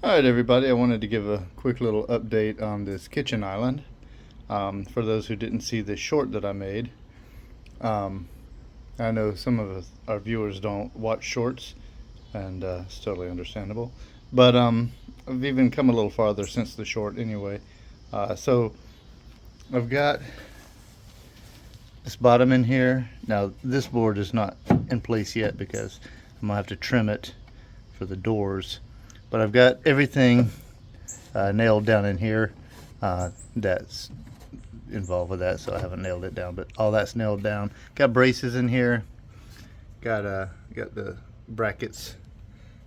Alright everybody, I wanted to give a quick little update on this kitchen island. For those who didn't see the short that I made, I know some of our viewers don't watch shorts, and it's totally understandable. But I've even come a little farther since the short anyway. So I've got this bottom in here. Now this board is not in place yet because I'm going to have to trim it for the doors. But I've got everything nailed down in here. That's involved with that, so I haven't nailed it down, but all that's nailed down. Got braces in here. Got the brackets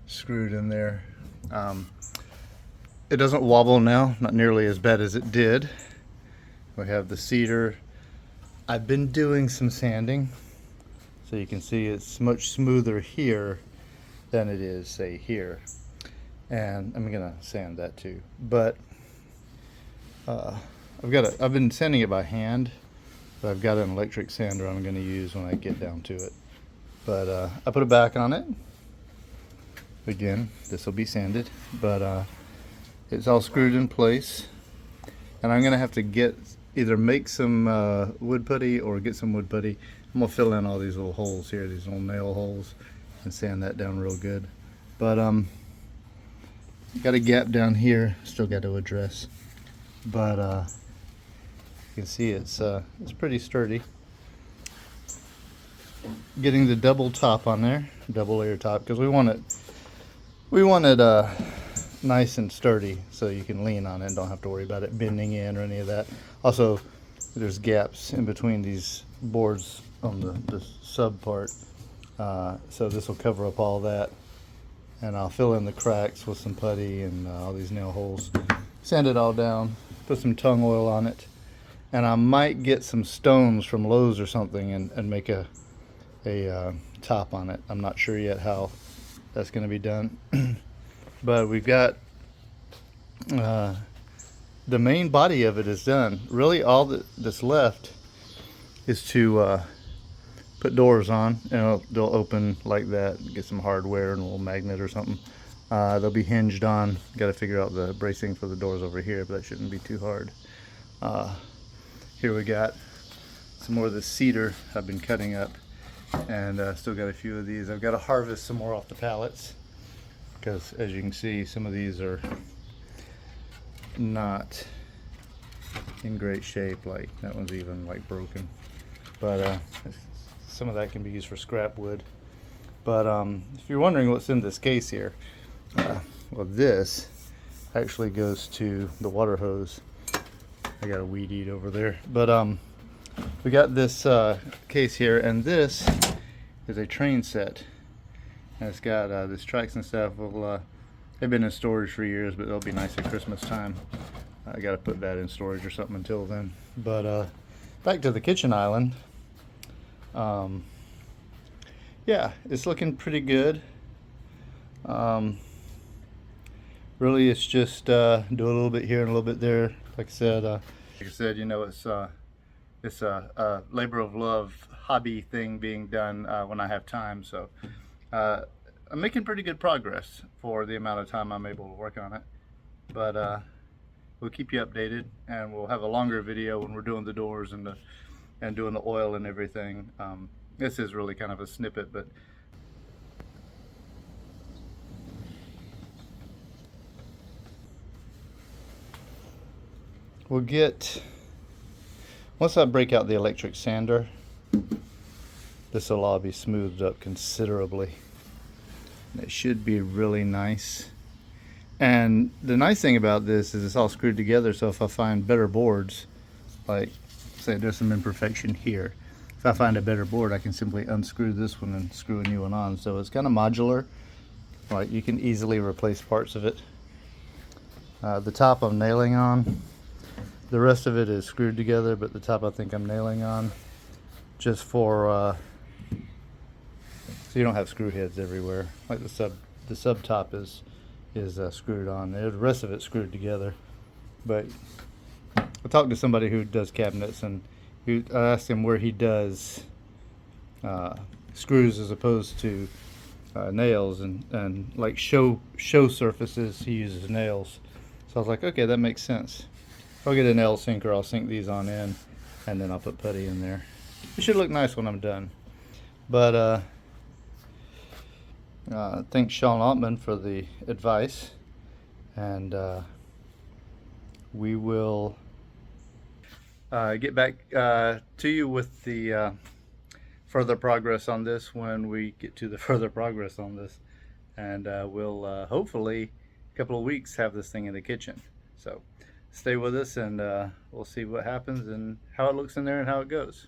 screwed in there. It doesn't wobble now, not nearly as bad as it did. We have the cedar. I've been doing some sanding, so you can see it's much smoother here than it is, say, here. And I'm gonna sand that too. But I've been sanding it by hand, but I've got an electric sander I'm gonna use when I get down to it. But I put a back on it. Again, this will be sanded, but it's all screwed in place. And I'm gonna have to either make some wood putty or get some wood putty. I'm gonna fill in all these little holes here, these little nail holes, and sand that down real good. But got a gap down here, still got to address, but you can see it's pretty sturdy. Getting the double top on there, double layer top, because we want it nice and sturdy, so you can lean on it and don't have to worry about it bending in or any of that. Also, there's gaps in between these boards on the sub part, so this will cover up all that. And I'll fill in the cracks with some putty and all these nail holes. Sand it all down, put some tung oil on it, and I might get some stones from Lowe's or something and make a top on it. I'm not sure yet how that's going to be done. But we've got the main body of it is done. Really all that's left is to put doors on, and they'll open like that. Get some hardware and a little magnet or something. They'll be hinged on. Got to figure out the bracing for the doors over here, but that shouldn't be too hard. Here we got some more of the cedar I've been cutting up, and still got a few of these. I've got to harvest some more off the pallets because, as you can see, some of these are not in great shape. Like that one's even like broken, but some of that can be used for scrap wood. But if you're wondering what's in this case here, well, this actually goes to the water hose. I got a weed eat over there. But we got this case here, and this is a train set. And it's got this tracks and stuff. Well, they've been in storage for years, but they'll be nice at Christmas time. I got to put that in storage or something until then. But back to the kitchen island. Yeah, it's looking pretty good. Really, it's just do a little bit here and a little bit there. Like I said, you know, it's a labor of love hobby thing being done when I have time. So I'm making pretty good progress for the amount of time I'm able to work on it. But we'll keep you updated, and we'll have a longer video when we're doing the doors and doing the oil and everything. This is really kind of a snippet, but we'll get, once I break out the electric sander, this will all be smoothed up considerably. It should be really nice. And the nice thing about this is it's all screwed together, so if I find better boards, like say there's some imperfection here, if I find a better board, I can simply unscrew this one and screw a new one on. So it's kind of modular. Like you can easily replace parts of it. The top I'm nailing on. The rest of it is screwed together, but the top I think I'm nailing on just for so you don't have screw heads everywhere. Like the sub top is screwed on. The rest of it's screwed together. But I talked to somebody who does cabinets, and I asked him where he does screws as opposed to nails and like show surfaces. He uses nails, so I was like, okay, that makes sense. If I get a nail sinker, I'll sink these on in, and then I'll put putty in there. It should look nice when I'm done. But thanks Sean Altman for the advice, and we will get back to you with the further progress on this when we get to the further progress on this, and we'll hopefully a couple of weeks have this thing in the kitchen. So stay with us, and we'll see what happens and how it looks in there and how it goes.